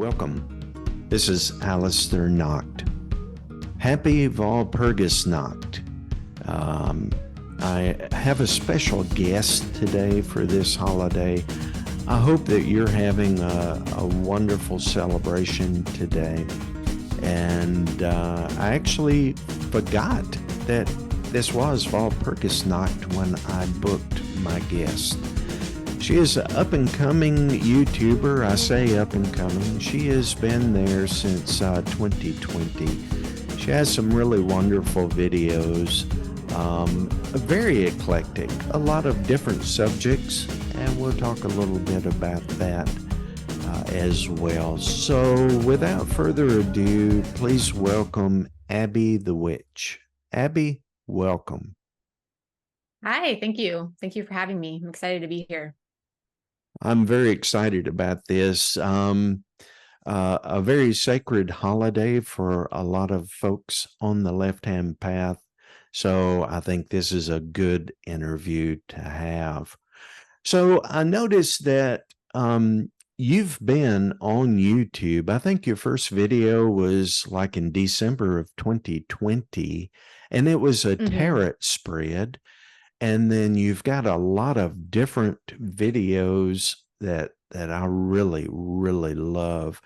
Welcome. This is Alistair Nacht. Happy Walpurgisnacht. I have a special guest today for this holiday. I hope that you're having a wonderful celebration today. And I actually forgot that this was Walpurgisnacht when I booked my guest. She is an up-and-coming YouTuber. I say up-and-coming. She has been there since 2020. She has some really wonderful videos, very eclectic, a lot of different subjects, and we'll talk a little bit about that as well. So without further ado, please welcome Abi the Witch. Abi, welcome. Hi, thank you. Thank you for having me. I'm excited to be here. I'm very excited about this. A very sacred holiday for a lot of folks on the left-hand path. So I think this is a good interview to have. So I noticed that you've been on YouTube. I think your first video was like in December of 2020, and it was a tarot spread. And then you've got a lot of different videos that I really, really love.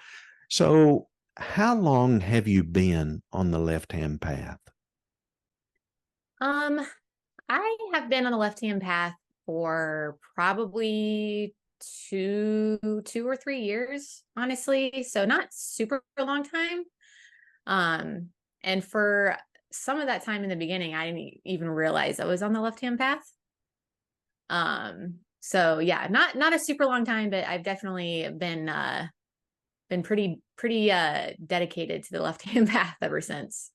So how long have you been on the left-hand path? I have been on the left-hand path for probably two or 3 years, honestly. So not super long time. And for some of that time in the beginning, I didn't even realize I was on the left-hand path. So yeah, not a super long time, but I've definitely been pretty dedicated to the left-hand path ever since.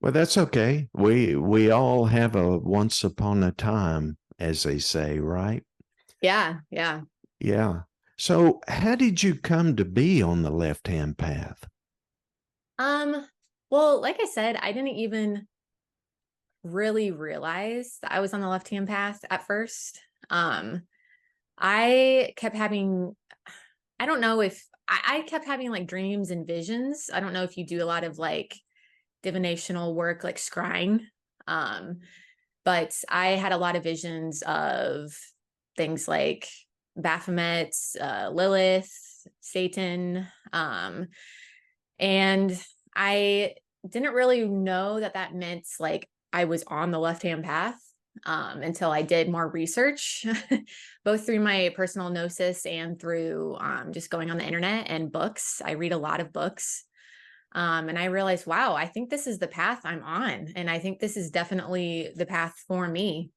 Well, that's okay. We all have a once upon a time, as they say, right? Yeah. Yeah. So how did you come to be on the left-hand path? Well, like I said, I didn't even really realize that I was on the left-hand path at first. I kept having, I don't know if I kept having like dreams and visions. I don't know if you do a lot of like divinational work, like scrying. But I had a lot of visions of things like Baphomet, Lilith, Satan. And I didn't really know that meant like I was on the left-hand path until I did more research, both through my personal gnosis and through just going on the internet and books. I read a lot of books. And I realized, wow, I think this is the path I'm on. And I think this is definitely the path for me.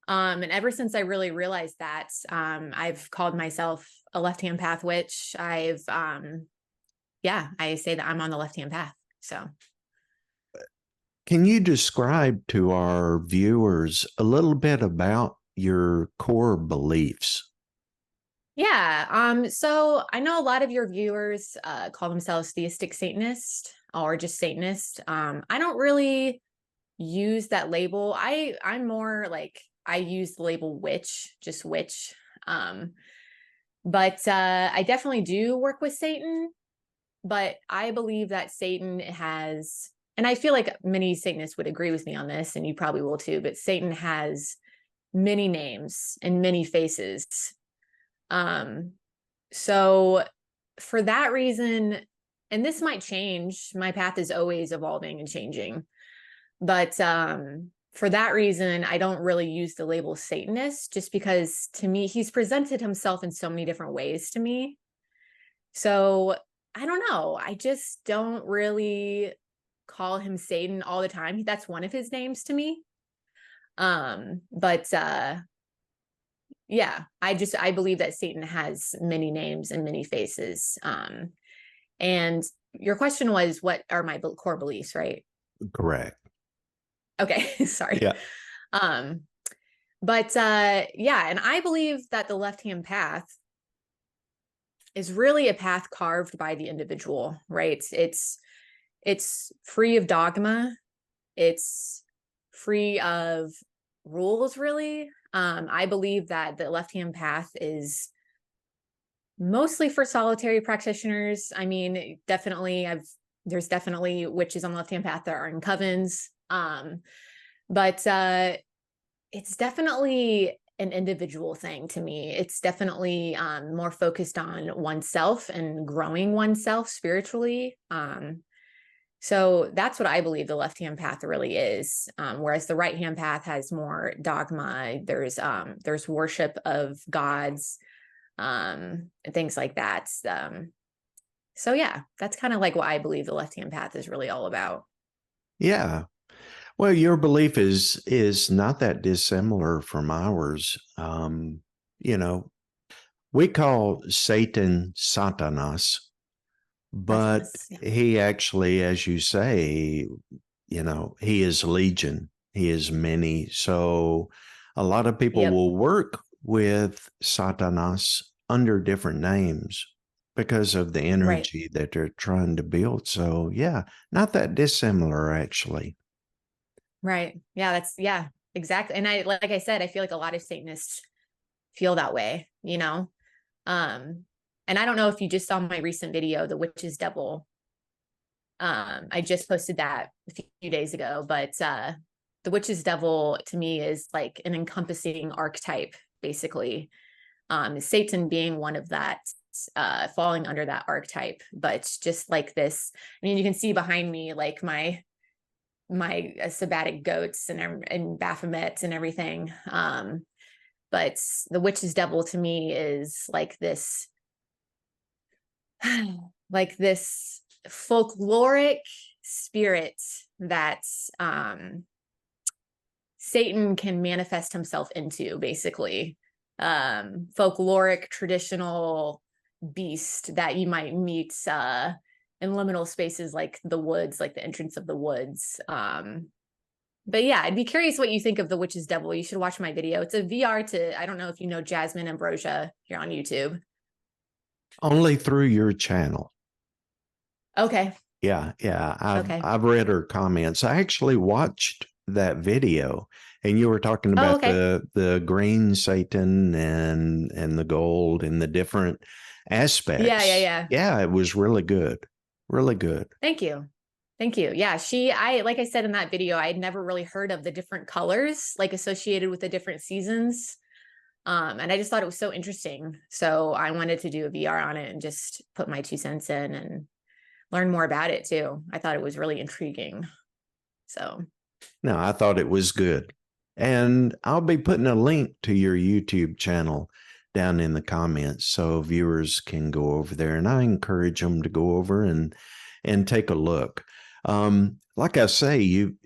And ever since I really realized that, I've called myself a left-hand path witch. I say that I'm on the left-hand path. So. Can you describe to our viewers a little bit about your core beliefs? Yeah. So I know a lot of your viewers call themselves theistic Satanist or just Satanist. I don't really use that label. I'm more like I use the label witch, just witch. But I definitely do work with Satan. But I believe that Satan has, and I feel like many Satanists would agree with me on this, and you probably will too, but Satan has many names and many faces. So for that reason, and this might change, my path is always evolving and changing. But for that reason, I don't really use the label Satanist, just because to me, he's presented himself in so many different ways to me. So I don't know. I just don't really call him Satan all the time. That's one of his names to me. But yeah, I believe that Satan has many names and many faces. And your question was, what are my core beliefs, right? Correct. Okay, sorry. Yeah. But yeah, and I believe that the left-hand path is really a path carved by the individual, right? It's free of dogma. It's free of rules, really. I believe that the left-hand path is mostly for solitary practitioners. I mean, definitely there's definitely witches on the left-hand path that are in covens. But it's definitely an individual thing to me. It's definitely more focused on oneself and growing oneself spiritually. So that's what I believe the left-hand path really is. Whereas the right-hand path has more dogma. There's worship of gods, and things like that. So yeah, that's kind of like what I believe the left-hand path is really all about. Yeah. Well, your belief is not that dissimilar from ours. You know, we call Satan Satanas, but Satanas. Yeah. he actually, as you say, he is legion. He is many. So a lot of people Yep. will work with Satanas under different names because of the Right. energy that they're trying to build. So yeah, not that dissimilar actually. Right. Yeah, exactly. And like I said, I feel like a lot of Satanists feel that way, you know? Um, and I don't know if you just saw my recent video, The Witch's Devil. I just posted that a few days ago, but the Witch's Devil to me is like an encompassing archetype, basically. Satan being one of that, falling under that archetype, but just like this. I mean, you can see behind me like my sabbatic goats and Baphomets and everything. But the Witch's Devil to me is like this like this folkloric spirit that Satan can manifest himself into, basically. Folkloric, traditional beast that you might meet in liminal spaces like the woods, like the entrance of the woods. But yeah, I'd be curious what you think of The Witch's Devil. You should watch my video. It's a VR to, I don't know if you know Jasmine Ambrosia here on YouTube. Only through your channel. Okay. Yeah, yeah. Okay. I've read her comments. I actually watched that video, and you were talking Oh, about okay. the green Satan and the gold and the different Yeah, yeah, aspects. yeah. Yeah, it was really good. Really good. Thank you. Thank you. Yeah, like I said in that video, I had never really heard of the different colors like associated with the different seasons. And I just thought it was so interesting. So I wanted to do a VR on it and just put my 2 cents in and learn more about it too. I thought it was really intriguing. So, No, I thought it was good. And I'll be putting a link to your YouTube channel down in the comments so viewers can go over there. And I encourage them to go over and take a look. Like I say, you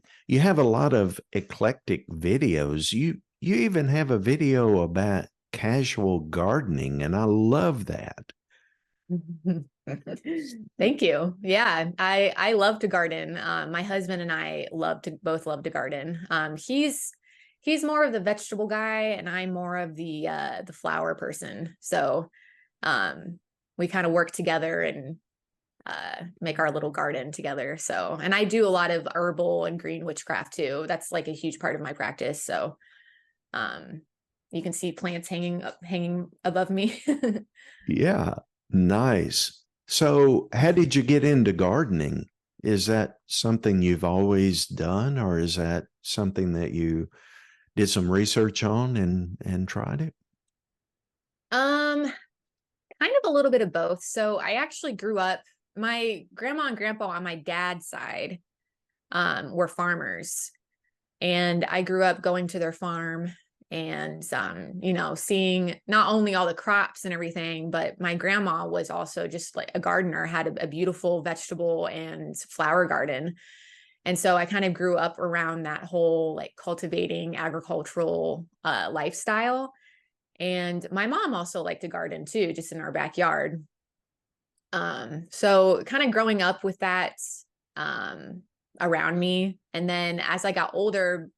have a lot of eclectic videos. You even have a video about casual gardening, and I love that. thank you. Yeah, I love to garden. My husband and I both love to garden. He's more of the vegetable guy, and I'm more of the flower person. So we kind of work together and make our little garden together. So, and I do a lot of herbal and green witchcraft too. That's like a huge part of my practice. So um you can see plants hanging above me. Yeah, nice. So, how did you get into gardening? Is that something you've always done, or is that something that you did some research on and tried it? um Kind of a little bit of both. So I actually grew up, my grandma and grandpa on my dad's side were farmers. And I grew up going to their farm and, seeing not only all the crops and everything, but my grandma was also just like a gardener, had a beautiful vegetable and flower garden. And so I kind of grew up around that whole like cultivating agricultural lifestyle. And my mom also liked to garden too, just in our backyard. So kind of growing up with that um, around me. And then as I got older,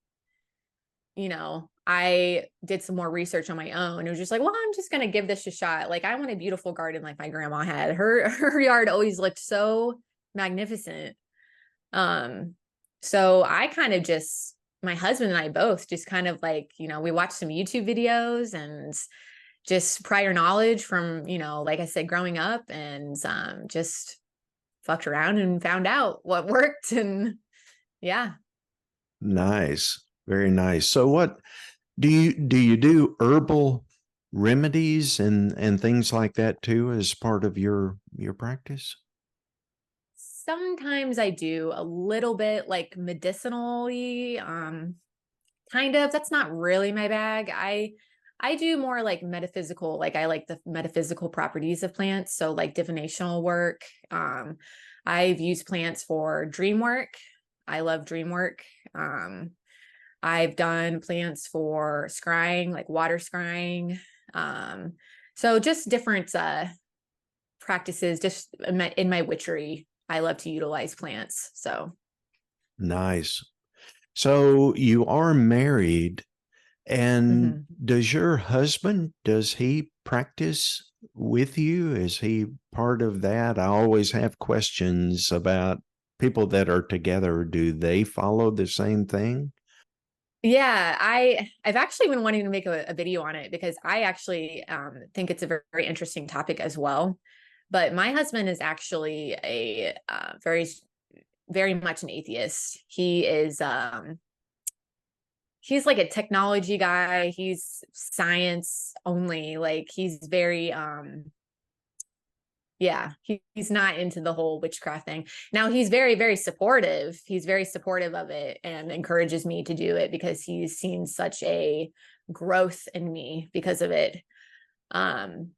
I did some more research on my own. It was just like, well, I'm just going to give this a shot. Like I want a beautiful garden like my grandma had. Her yard always looked so magnificent. Um, so I kind of just, my husband and I both just kind of like, we watched some YouTube videos and just prior knowledge from, like I said, growing up, and just fucked around and found out what worked. And yeah. Nice. Very nice. So what do you do herbal remedies and things like that too as part of your practice? Sometimes I do a little bit like medicinally, kind of. That's not really my bag. I do more like metaphysical, like I like the metaphysical properties of plants. So like divinational work. I've used plants for dream work. I love dream work. I've done plants for scrying, like water scrying. So just different practices, just in my witchery. I love to utilize plants. So Nice. So you are married, and mhm. does he practice with you? Is he part of that? I always have questions about people that are together. Do they follow the same thing? Yeah, I've actually been wanting to make a video on it, because I actually think it's a very, very interesting topic as well. But my husband is actually a very, very much an atheist. He's like a technology guy. He's science only. Like he's very yeah, he's not into the whole witchcraft thing. Now he's very, very supportive. He's very supportive of it and encourages me to do it, because he's seen such a growth in me because of it. Um,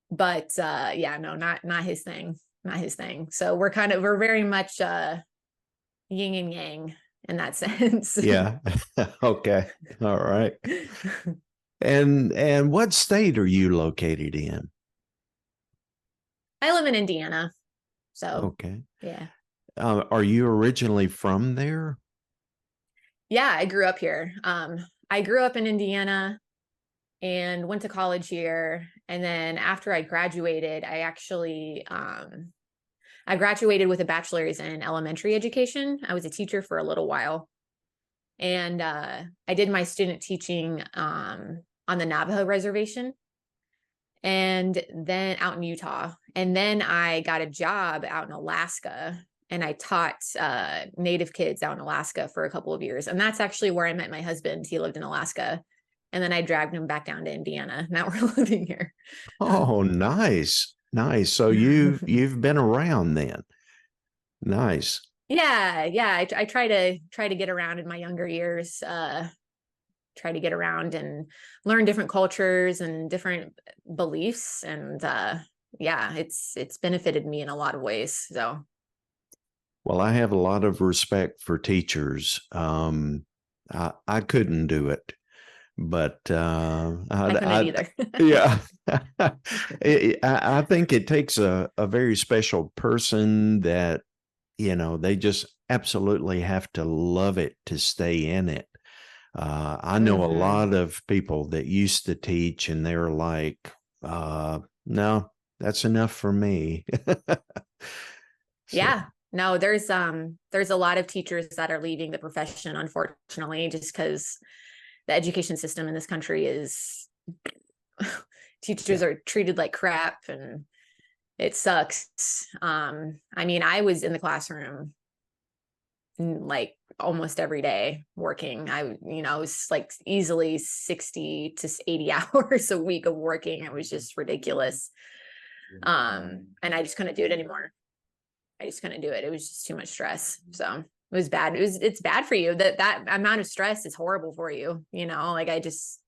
but yeah, no, not his thing. Not his thing. So we're very much yin and yang in that sense. Yeah. Okay. All right. And what state are you located in? I live in Indiana. So Okay. yeah. Are you originally from there? Yeah, I grew up here. I grew up in Indiana and went to college here. And then after I graduated, I graduated with a bachelor's in elementary education. I was a teacher for a little while. And I did my student teaching on the Navajo reservation, and then out in Utah. And then I got a job out in Alaska, and I taught Native kids out in Alaska for a couple of years. And that's actually where I met my husband. He lived in Alaska. And then I dragged him back down to Indiana. Now we're living here. Oh, nice. Nice. So you've been around then. Nice. Yeah, yeah. I try to get around in my younger years. Try to get around and learn different cultures and different beliefs. And yeah, it's benefited me in a lot of ways. So Well, I have a lot of respect for teachers. I couldn't do it, but I couldn't either. yeah, I think it takes a very special person that, they just absolutely have to love it to stay in it. I know a Hmm. lot of people that used to teach and they're like, no, that's enough for me. So, Yeah. No, there's a lot of teachers that are leaving the profession, unfortunately, just because the education system in this country is yeah. teachers are treated like crap, and it sucks. I mean, I was in the classroom like almost every day working. It was like easily 60 to 80 hours a week of working. It was just ridiculous. And I just couldn't do it anymore. I just couldn't do it. It was just too much stress. So it was bad. It's bad for you. That amount of stress is horrible for you. Like I just,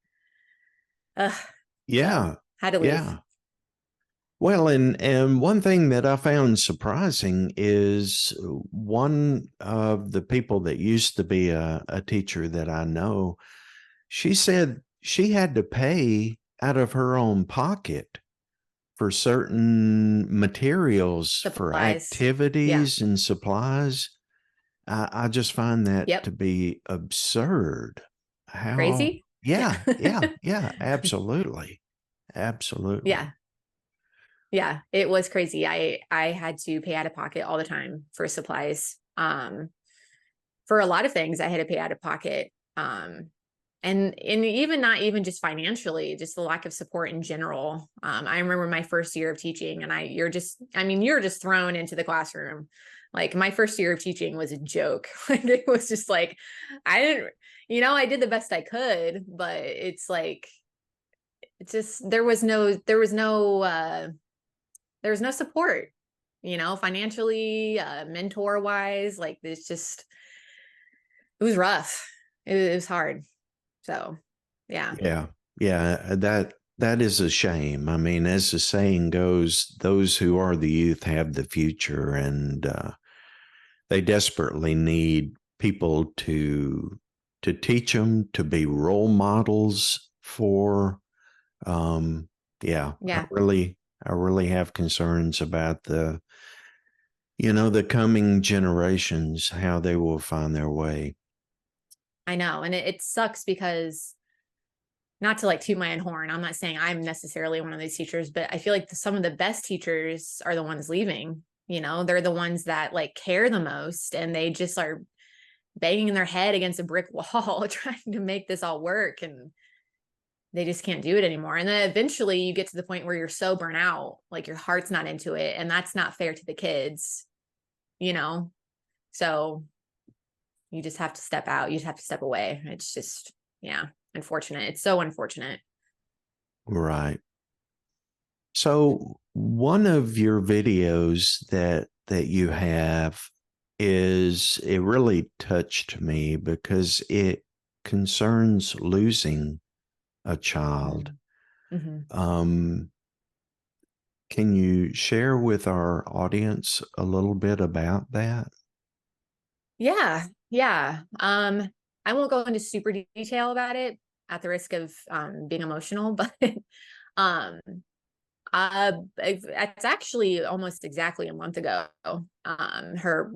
so Yeah. had to leave. Yeah. Well, and one thing that I found surprising is one of the people that used to be a teacher that I know, she said she had to pay out of her own pocket for certain materials for Supplies. Yeah. activities and supplies. I just find that Yep. to be absurd. How? Crazy. Yeah. Yeah, yeah, yeah, absolutely. Absolutely. Yeah. Yeah, it was crazy. I had to pay out of pocket all the time for supplies. For a lot of things I had to pay out of pocket. and even not even just financially, just the lack of support in general. I remember my first year of teaching, and you're just thrown into the classroom. Like my first year of teaching was a joke. Like it was just like, I did the best I could, but it's like, it's just, there was no support, financially, mentor wise, like it's just, it was rough. It was hard. So, yeah. Yeah. Yeah. That is a shame. I mean, as the saying goes, those who are the youth have the future, and they desperately need people to teach them, to be role models for. Um, yeah, Yeah. I really have concerns about the coming generations, how they will find their way. I know. And it sucks because, not to like toot my own horn, I'm not saying I'm necessarily one of these teachers, but I feel like some of the best teachers are the ones leaving. They're the ones that like care the most, and they just are banging their head against a brick wall trying to make this all work, and they just can't do it anymore. And then eventually you get to the point where you're so burnt out, like your heart's not into it, and that's not fair to the kids, you know? So you just have to step out. You just have to step away. It's just, yeah, unfortunate. It's so unfortunate. Right. So one of your videos that you have it really touched me because it concerns losing a child. Mm-hmm. Um, can you share with our audience a little bit about that? Yeah. Yeah. I won't go into super detail about it at the risk of being emotional, but um it's actually almost exactly a month ago. Her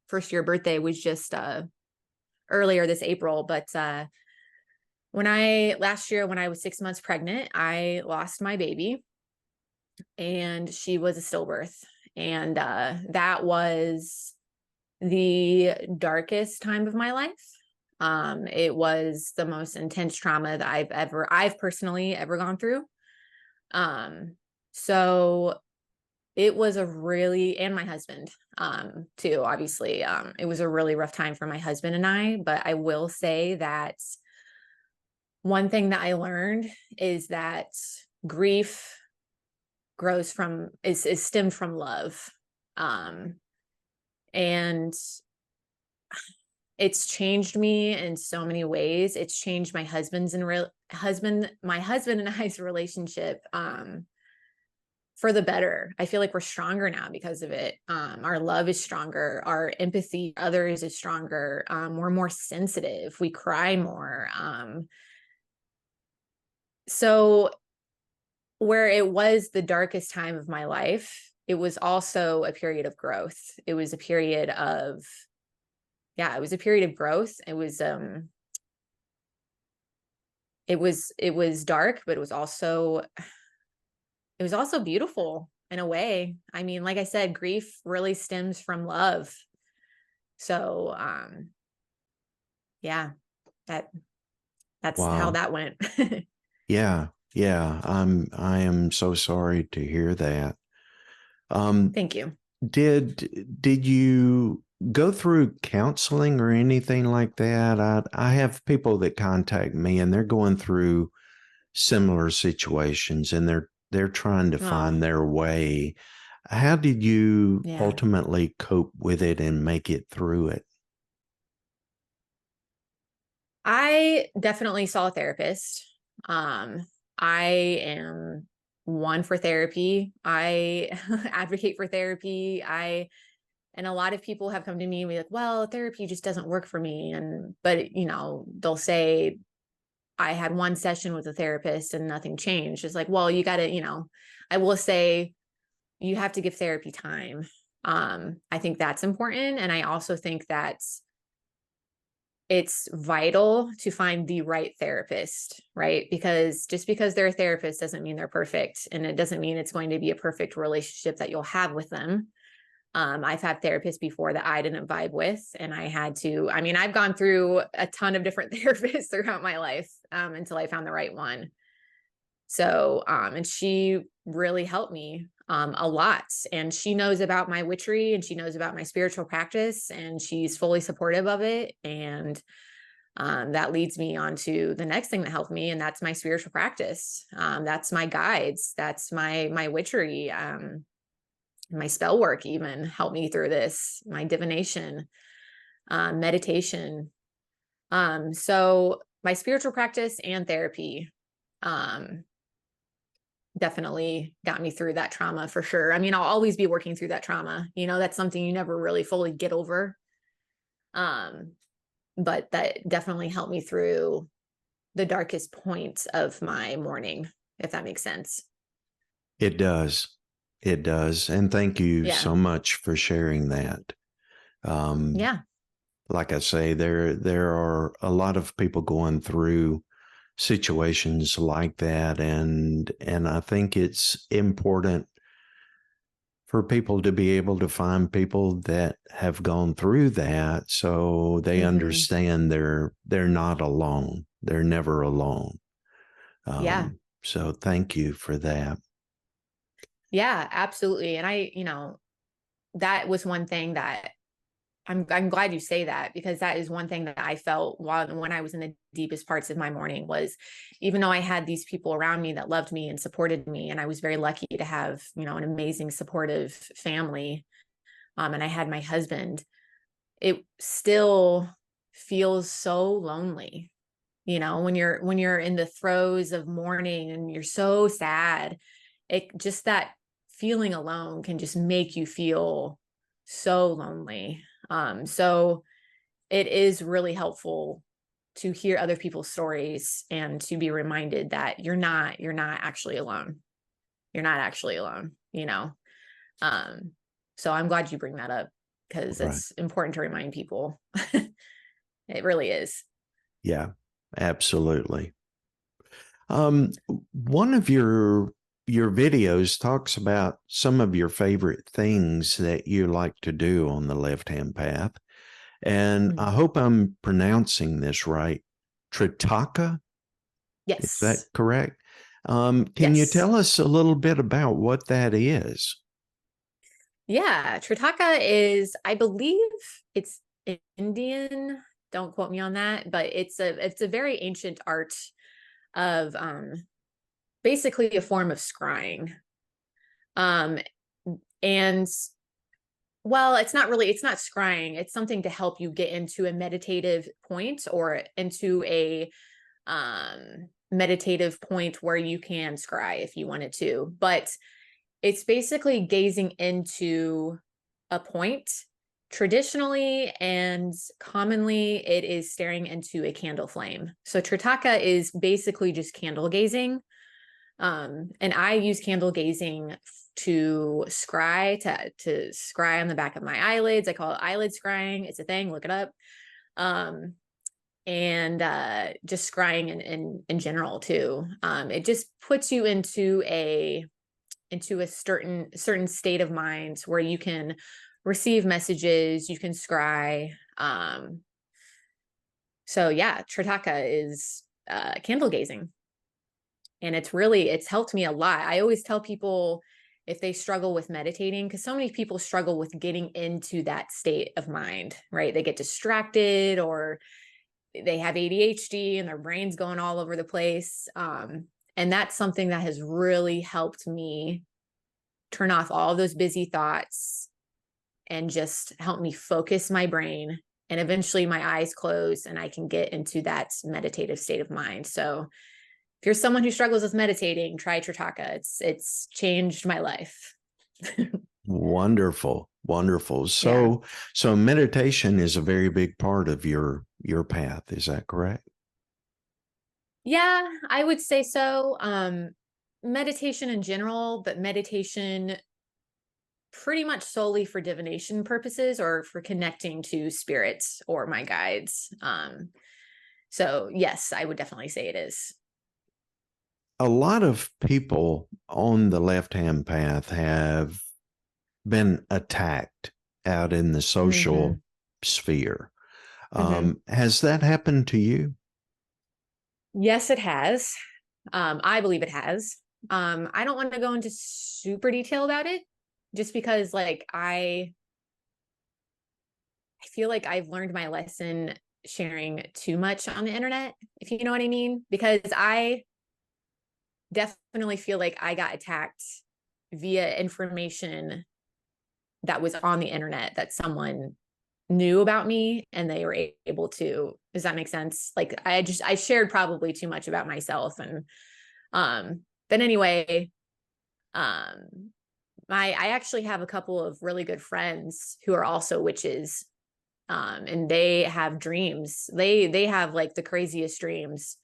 first year birthday was just earlier this April. But last year when I was 6 months pregnant, I lost my baby, and she was a stillbirth. And that was the darkest time of my life. It was the most intense trauma that I've personally ever gone through. So it was and my husband, too, obviously. It was a really rough time for my husband and I, but I will say that one thing that I learned is that grief is stemmed from love. And it's changed me in so many ways. It's changed my my husband and I's relationship, for the better. I feel like we're stronger now because of it. Our love is stronger. Our empathy for others is stronger. We're more sensitive. We cry more. So where it was the darkest time of my life, it was also a period of growth. It was a period of, yeah, it was a period of growth. It was dark, but it was also beautiful in a way. I mean, like I said, grief really stems from love. So, yeah, that's how Wow. that went. Yeah. Yeah. I am so sorry to hear that. Um, Thank you. did you go through counseling or anything like that? I have people that contact me and they're going through similar situations, and they're trying to Oh, find their way. How did you yeah. ultimately cope with it and make it through it? I definitely saw a therapist. I am one for therapy. I advocate for therapy. And a lot of people have come to me and be like, well, therapy just doesn't work for me. But they'll say, I had one session with a therapist and nothing changed. It's like, well, you got to, I will say you have to give therapy time. I think that's important. And I also think that it's vital to find the right therapist, right? Because just because they're a therapist doesn't mean they're perfect. And it doesn't mean it's going to be a perfect relationship that you'll have with them. I've had therapists before that I didn't vibe with, and I had to, I mean, I've gone through a ton of different therapists throughout my life, until I found the right one. So, and she really helped me, a lot, and she knows about my witchery and she knows about my spiritual practice, and she's fully supportive of it. And, that leads me on to the next thing that helped me, and that's my spiritual practice. That's my guides. That's my witchery. My spell work even helped me through this, my divination, meditation. So my spiritual practice and therapy, um, definitely got me through that trauma for sure. I mean, I'll always be working through that trauma. That's something you never really fully get over. Um, but that definitely helped me through the darkest points of my morning, if that makes sense. It does. It does. And thank you Yeah. so much for sharing that. Um, Yeah. like I say, there are a lot of people going through situations like that, and I think it's important for people to be able to find people that have gone through that, so they Hmm. understand they're not alone. They're never alone. Yeah. So thank you for that. Yeah, absolutely. And that was one thing that I'm glad you say that, because that is one thing that I felt when I was in the deepest parts of my morning was, even though I had these people around me that loved me and supported me, and I was very lucky to have, an amazing supportive family. And I had my husband, it still feels so lonely, when you're in the throes of mourning and you're so sad. It just, that feeling alone can just make you feel so lonely. So it is really helpful to hear other people's stories and to be reminded that you're not actually alone. You're not actually alone. Um, so I'm glad you bring that up, because Right. it's important to remind people. It really is. Yeah, absolutely. One of your videos talks about some of your favorite things that you like to do on the left-hand path. And Mm. I hope I'm pronouncing this right. Tritaka, is that Yes. correct? Can you Yes. tell us a little bit about what that is? Yeah. Tritaka is, I believe it's Indian. Don't quote me on that, but it's a very ancient art of, basically a form of scrying. Um, and well, it's not scrying. It's something to help you get into a meditative point, or into a, meditative point where you can scry if you wanted to. But it's basically gazing into a point. Traditionally and commonly, it is staring into a candle flame. So Tritaka is basically just candle gazing. And I use candle gazing to scry, to scry on the back of my eyelids. I call it eyelid scrying. It's a thing. Look it up. Um, and just scrying in general too. It just puts you into a certain state of mind where you can receive messages, you can scry. So yeah, Tritaka is, candle gazing, and it's helped me a lot. I always tell people, if they struggle with meditating, because so many people struggle with getting into that state of mind, right? They get distracted, or they have ADHD and their brain's going all over the place. And that's something that has really helped me turn off all those busy thoughts and just help me focus my brain. And eventually my eyes close and I can get into that meditative state of mind. So if you're someone who struggles with meditating, try Tritaka. It's changed my life. Wonderful, wonderful. Yeah. So meditation is a very big part of your path. Is that correct? Yeah, I would say so. Meditation in general, but meditation pretty much solely for divination purposes, or for connecting to spirits or my guides. So yes, I would definitely say it is. A lot of people on the left-hand path have been attacked out in the Mm-hmm. social sphere. Mm-hmm. Has that happened to you? Yes, it has. I believe it has. I don't want to go into super detail about it just because like I feel like I've learned my lesson sharing too much on the internet, if you know what I mean, because I definitely feel like I got attacked via information that was on the internet that someone knew about me and they were able to, does that make sense? Like I shared probably too much about myself. And but anyway, um I actually have a couple of really good friends who are also witches, and they have dreams. They have like the craziest dreams.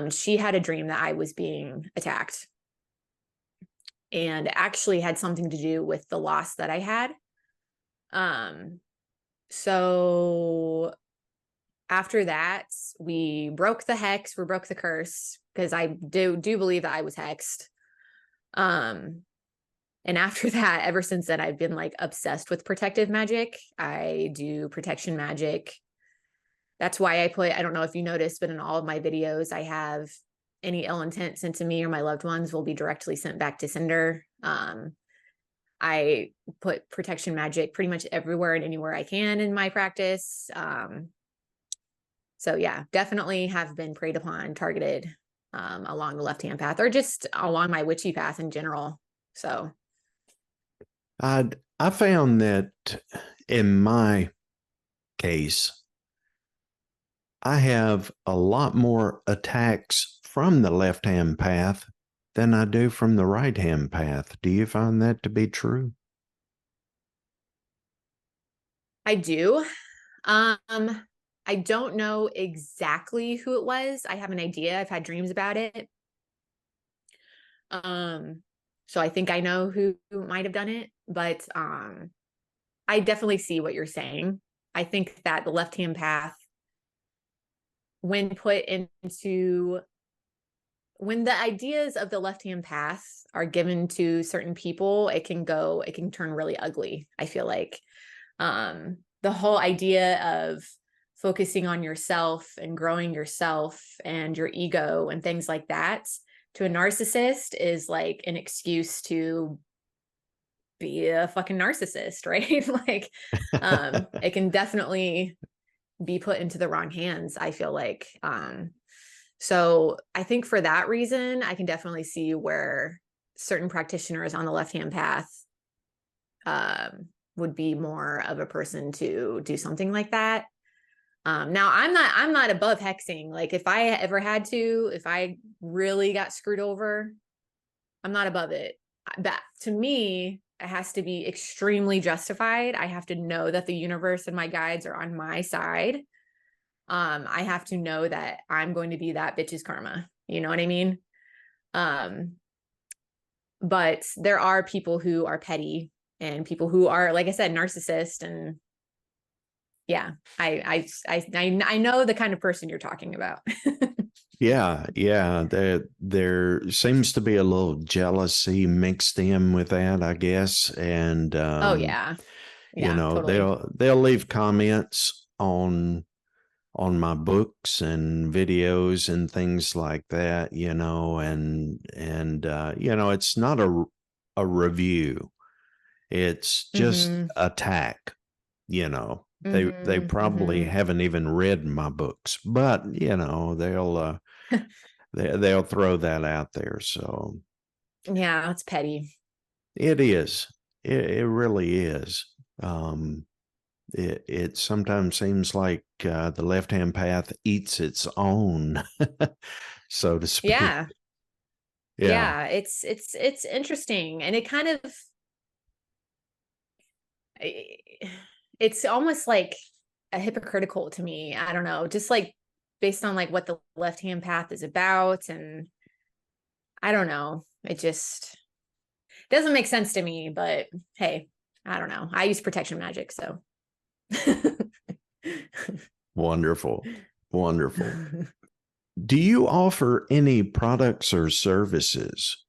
She had a dream that I was being attacked, and actually had something to do with the loss that I had. um so after that, we broke the hex, we broke the curse, because I do believe that I was hexed. um And after that, ever since then, I've been like obsessed with protective magic. I do protection magic. That's why I don't know if you noticed, but in all of my videos, I have any ill intent sent to me or my loved ones will be directly sent back to sender. I put protection magic pretty much everywhere and anywhere I can in my practice. So yeah, definitely have been preyed upon, targeted, along the left-hand path or just along my witchy path in general. So I found that in my case, I have a lot more attacks from the left-hand path than I do from the right-hand path. Do you find that to be true? I do. I don't know exactly who it was. I have an idea. I've had dreams about it. Um, so I think I know who might have done it, but I definitely see what you're saying. I think that the left-hand path, when put into when the ideas of the left-hand path are given to certain people, it can turn really ugly. I feel like the whole idea of focusing on yourself and growing yourself and your ego and things like that to a narcissist is like an excuse to be a fucking narcissist, right? Like it can definitely be put into the wrong hands, I feel like. So I think for that reason, I can definitely see where certain practitioners on the left-hand path would be more of a person to do something like that. Now I'm not above hexing. Like if I ever had to, if I really got screwed over, I'm not above it. That to me, it has to be extremely justified. I have to know that the universe and my guides are on my side. I have to know that I'm going to be that bitch's karma. You know what I mean? Um, but there are people who are petty and people who are, like I said, narcissist. And yeah, I know the kind of person you're talking about. Yeah. There seems to be a little jealousy mixed in with that, I guess. And Oh yeah. Yeah, totally. they'll leave comments on my books and videos and things like that, and it's not a review. It's just Mm-hmm. attack, you know. They Mm-hmm. probably Mm-hmm. haven't even read my books, but they'll throw that out there. So Yeah, it's petty. it is. It really is. Um, it sometimes seems like the left hand path eats its own, so to speak. Yeah. Yeah. Yeah, it's interesting, and it kind of it's almost like a hypocritical to me. I don't know, just like based on like what the left-hand path is about, and I don't know. It just doesn't make sense to me, but hey, I don't know. I use protection magic, so Wonderful. Wonderful. Do you offer any products or services?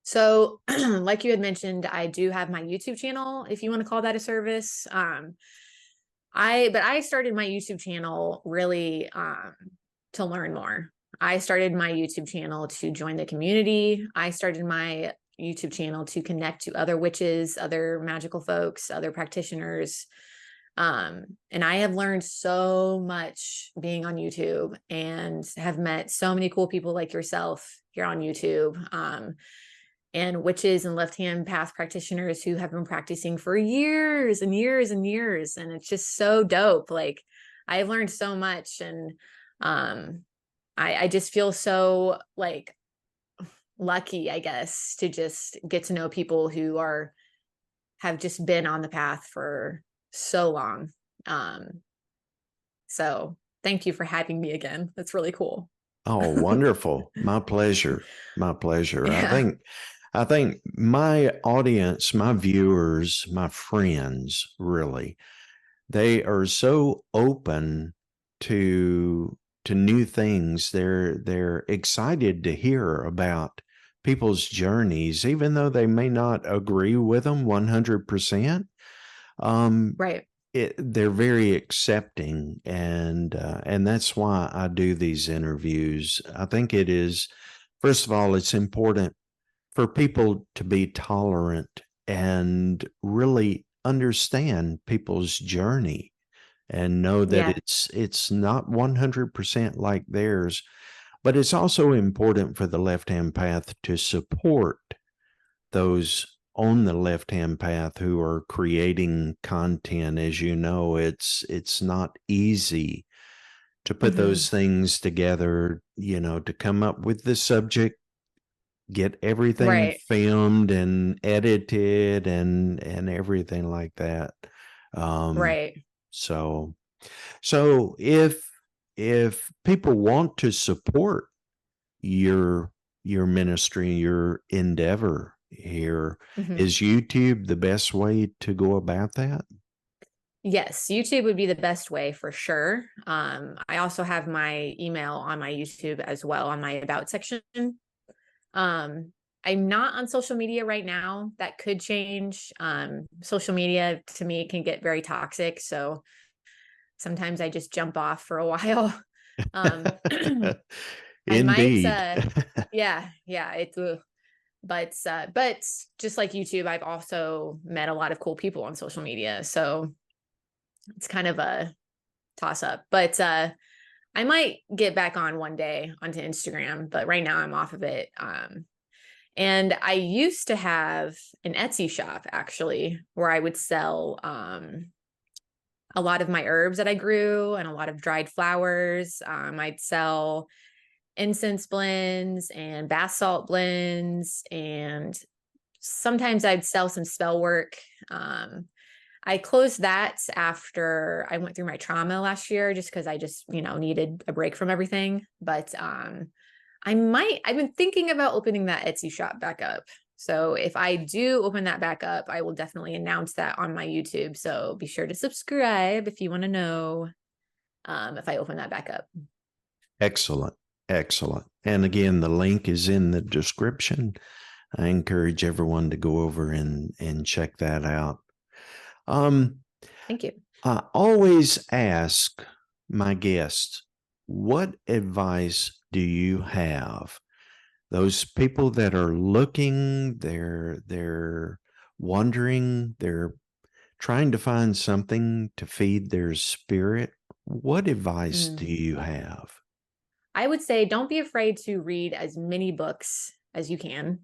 So, like you had mentioned, I do have my YouTube channel, if you want to call that a service. I started my YouTube channel really to learn more. I started my YouTube channel to join the community. I started my YouTube channel to connect to other witches, other magical folks, other practitioners. And I have learned so much being on YouTube and have met so many cool people like yourself here on YouTube. And witches and left hand path practitioners who have been practicing for years and years and years. And it's just so dope. Like, I've learned so much. And I just feel so like lucky, I guess, to just get to know people who have just been on the path for so long. So thank you for having me again. That's really cool. Oh, wonderful. My pleasure. My pleasure. Yeah. I think my audience, my viewers, my friends, really, they are so open to new things. They're excited to hear about people's journeys, even though they may not agree with them 100%. Um, Right. they're very accepting, and that's why I do these interviews. I think it is, first of all, it's important for people to be tolerant and really understand people's journey and know that Yeah. it's not 100% like theirs. But it's also important for the left hand path to support those on the left hand path who are creating content. As you know, it's not easy to put Hmm. those things together, to come up with the subject, get everything Right. filmed and edited and everything like that. Um, Right. so so if people want to support your ministry, your endeavor here, Hmm. is YouTube the best way to go about that? Yes, YouTube would be the best way for sure. I also have my email on my YouTube as well on my about section. Um, I'm not on social media right now. That could change. Social media to me can get very toxic. So sometimes I just jump off for a while. Um, I might, Indeed. yeah, but just like YouTube, I've also met a lot of cool people on social media. So it's kind of a toss up, but I might get back on one day onto Instagram, but right now I'm off of it. And I used to have an Etsy shop actually where I would sell a lot of my herbs that I grew and a lot of dried flowers. I'd sell incense blends and bath salt blends, and sometimes I'd sell some spell work. I closed that after I went through my trauma last year, just because I just, needed a break from everything. But I've been thinking about opening that Etsy shop back up. So if I do open that back up, I will definitely announce that on my YouTube. So be sure to subscribe if you want to know if I open that back up. Excellent. Excellent. And again, the link is in the description. I encourage everyone to go over and check that out. Um, Thank you. I always ask my guests, what advice do you have? Those people that are looking, they're wondering, they're trying to find something to feed their spirit. What advice do Mm. you have? I would say don't be afraid to read as many books as you can.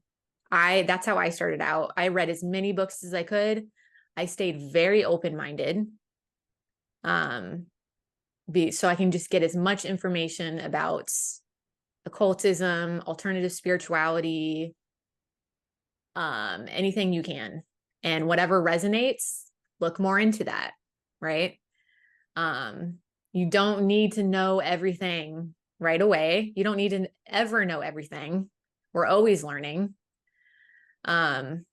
That's how I started out. I read as many books as I could. I stayed very open-minded. Um, so I can just get as much information about occultism, alternative spirituality, anything you can. And whatever resonates, look more into that, right? Um, you don't need to know everything right away. You don't need to ever know everything. We're always learning. Um,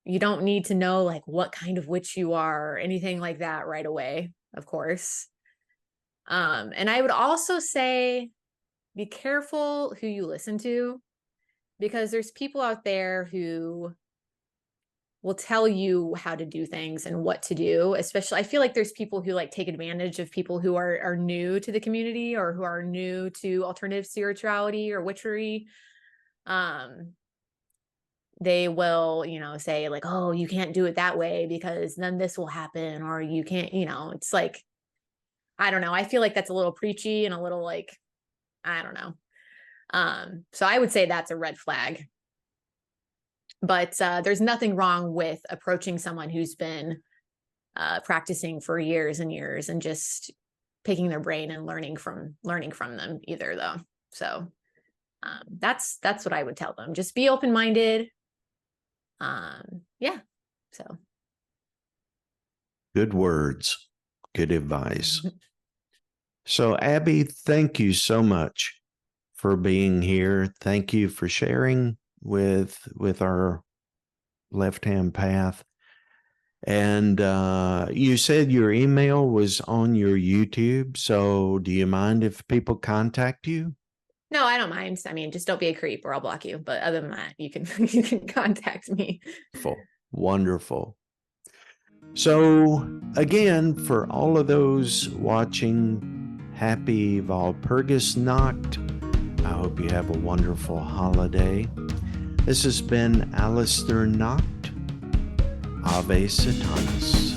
you don't need to know like what kind of witch you are or anything like that right away, of course. And I would also say be careful who you listen to. because there's people out there who will tell you how to do things and what to do. Especially, I feel like there's people who like take advantage of people who are new to the community or who are new to alternative spirituality or witchery. They will, say like, oh, you can't do it that way because then this will happen, or you can't, it's like, I don't know. I feel like that's a little preachy and a little like, I don't know. So I would say that's a red flag. But there's nothing wrong with approaching someone who's been practicing for years and years and just picking their brain and learning from them either, though. So that's what I would tell them. Just be open-minded. Yeah. So Good words, good advice. So, Abi, thank you so much for being here. Thank you for sharing with our left-hand path. And you said your email was on your YouTube. So do you mind if people contact you? No, I don't mind. I mean, just don't be a creep or I'll block you. But other than that, you can you can contact me. Wonderful. So again, for all of those watching, happy Walpurgisnacht. I hope you have a wonderful holiday. This has been Alistair Nacht. Ave Satanas.